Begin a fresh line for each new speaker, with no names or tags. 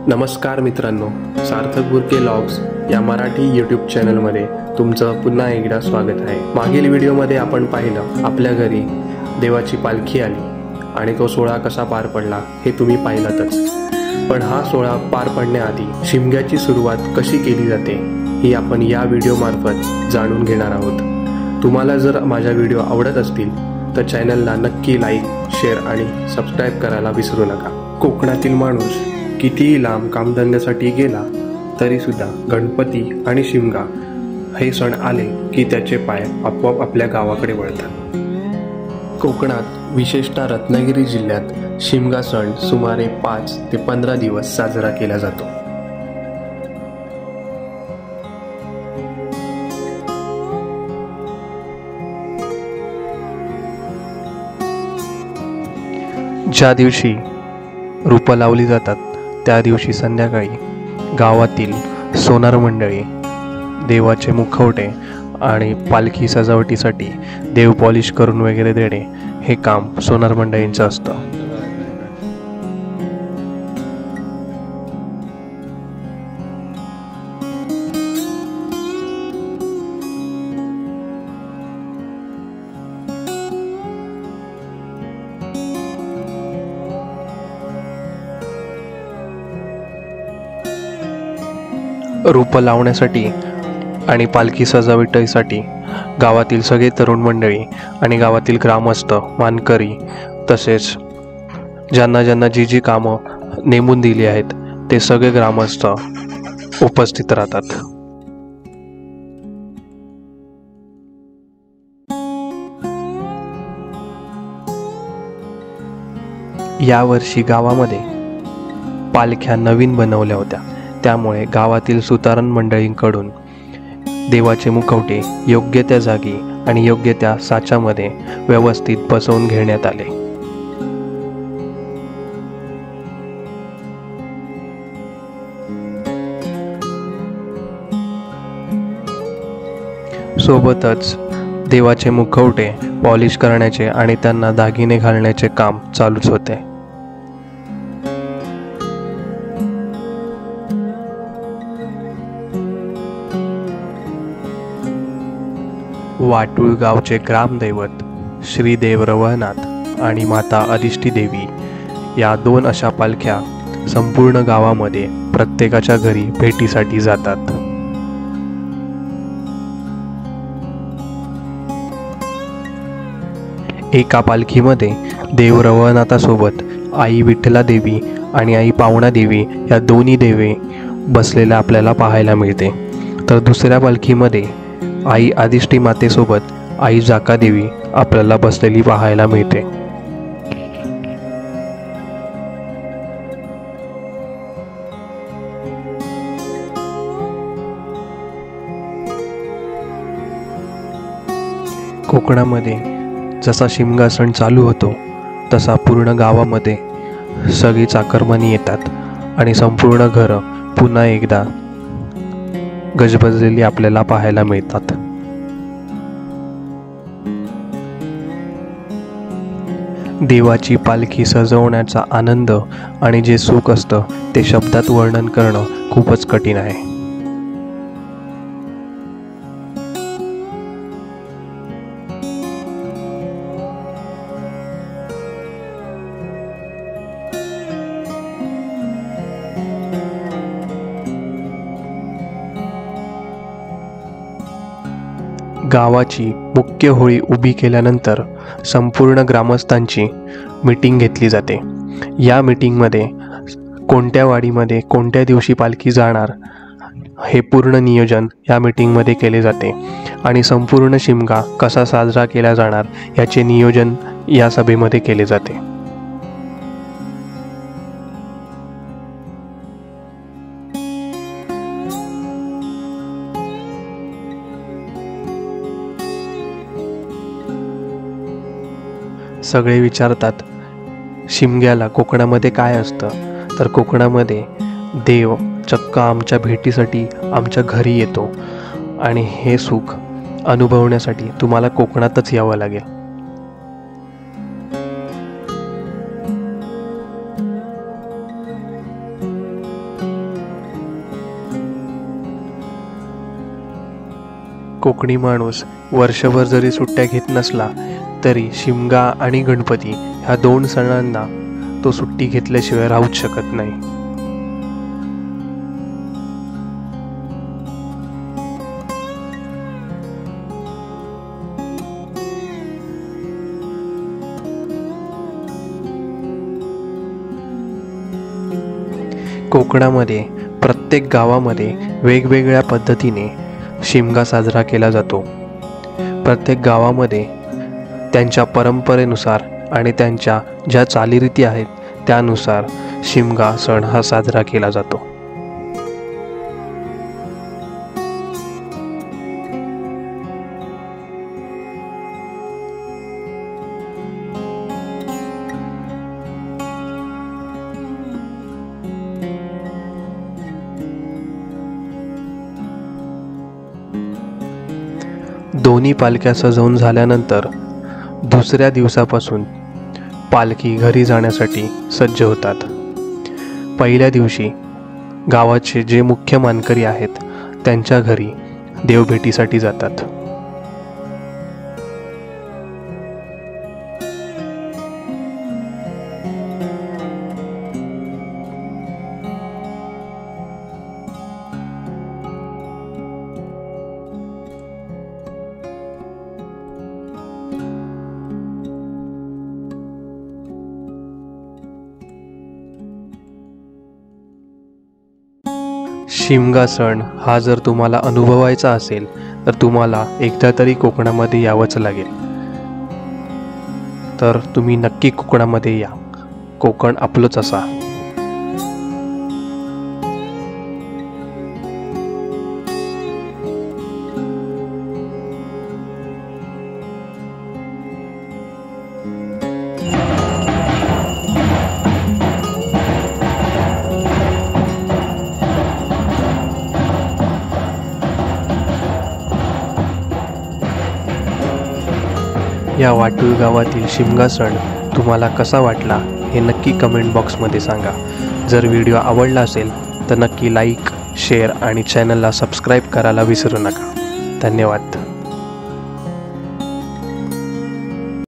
नमस्कार मित्रांनो, सार्थक बुरके व्लॉग्स या मराठी यूट्यूब चॅनलमध्ये तुमचं पुन्हा एकदा स्वागत आहे। मागील व्हिडिओमध्ये आपण पाहिलं आपल्या घरी देवाची पालखी आली आणि तो सोहळा कसा पार पडला हे तुम्ही पाहिलातच। पण हा सोहळा पार पडण्याआधी शिमग्याची सुरुवात कशी केली जाते ही आपण या व्हिडिओमार्फत जाणून घेणार आहोत। तुम्हाला जर माझा व्हिडिओ आवडत असतील तर चॅनलला नक्की लाईक, शेअर आणि सबस्क्राईब करायला विसरू नका। कोकणातील माणूस कितीही लांब कामधंद्यासाठी गेला तरी सुद्धा गणपती आणि शिमगा हे सण आले की त्याचे पाय आपोआप आपल्या गावाकडे वळतात। कोकणात विशेषतः रत्नागिरी जिल्ह्यात शिमगा सण सुमारे 5 ते 15 दिवस साजरा केला जातो। ज्या दिवशी रूपं लावली जातात त्या दिवशी संध्याकाळी गावातील सोनार मंडळी देवाचे मुखवटे आणि पालखी सजावटीसाठी देव पॉलिश करून वगैरे देणे हे काम सोनार मंडळींचं असतं। रूपं लावण्यासाठी आणि पालखी सजावटीसाठी गावातील सगळे तरुण मंडळी आणि गावातील ग्रामस्थ, मानकरी तसेच ज्यांना ज्यांना जी कामं नेमून दिली आहेत ते सगळे ग्रामस्थ उपस्थित राहतात। यावर्षी गावामध्ये पालख्या नवीन बनवल्या होत्या, त्यामुळे गावातील सुतारण मंडळींकडून देवाचे मुखवटे योग्य त्या जागी आणि योग्य त्या साच्यामध्ये व्यवस्थित बसवून घेण्यात आले। सोबतच देवाचे मुखवटे पॉलिश करण्याचे आणि त्यांना दागिने घालण्याचे काम चालूच होते। वाटूळ गावचे ग्रामदैवत श्री देव रवळनाथ आणि माता अधिष्ठी देवी या 2 अशा पालख्या संपूर्ण गावामध्ये प्रत्येकाच्या घरी भेटीसाठी जातात। एका पालखीमध्ये देव रवळनाथासोबत आई विठ्ठला देवी आणि आई पावणा देवी या दोन्ही देवे बसलेल्या आपल्याला पाहायला मिळते, तर दुसऱ्या पालखीमध्ये आई आदिष्टी मातेसोबत आई जाका देवी आपल्याला बसलेली पाहायला मिळते। कोकणामध्ये जसा शिमगा सण चालू होतो तसा पूर्ण गावामध्ये सगळी चाकरमानी येतात आणि संपूर्ण घरं पुन्हा एकदा गजबजलेली आपल्याला पाहायला मिळतात। देवाची पालखी सजवण्याचा आनंद आणि जे सुख असतं ते शब्दात वर्णन करणं खूपच कठीण आहे। गावाची मुख्य होळी उभी केल्यानंतर संपूर्ण ग्रामस्थांची मीटिंग घेतली जाते। या मीटिंगमध्ये कोणत्या वाडीमध्ये कोणत्या दिवशी पालखी जाणार हे पूर्ण नियोजन या मीटिंगमध्ये केले जाते आणि संपूर्ण शिमगा कसा साजरा केला जाणार याचे नियोजन या सभेमध्ये केले जाते। सगळे विचारतात शिमग्याला कोकणामध्ये काय असतं, तर कोकणामध्ये देव चक्क आमच्या भेटीसाठी आमच्या घरी येतो आणि हे सुख अनुभवण्यासाठी तुम्हाला कोकणातच यावं लागेल। कोकणी माणूस वर्षभर जरी सुट्ट्या घेत नसला तरी शिमगा आणि गणपती ह्या 2 सणांना तो सुट्टी घेतल्याशिवाय राहूच शकत नाही. कोकणामध्ये प्रत्येक गावामध्ये वेगवेगळ्या पद्धतीने शिमगा साजरा केला जातो. प्रत्येक गावामध्ये त्यांच्या परंपरेनुसार आणि त्यांच्या ज्या चालीरीती आहेत त्यानुसार शिमगा सण हा साजरा केला जातो. दोन्ही पालख्या सजवून झाल्यानंतर दुसऱ्या दिवसापासून पालखी घरी जाण्यासाठी सज्ज होतात. पहिल्या दिवशी गावाचे जे मुख्य मानकरी आहेत त्यांच्या घरी देवभेटीसाठी जातात. शिमगा सण हा जर तुम्हाला अनुभवायचा असेल तर तुम्हाला एकदा तरी कोकणामध्ये यावंच लागेल. तर तुम्ही नक्की कोकणामध्ये या. कोकण आपलंच असा. या वाटूळ गावातील शिमगा सण तुम्हाला कसा वाटला हे नक्की कमेंट बॉक्समध्ये सांगा. जर व्हिडिओ आवडला असेल तर नक्की लाईक, शेअर आणि चॅनलला सबस्क्राईब करायला विसरू नका. धन्यवाद.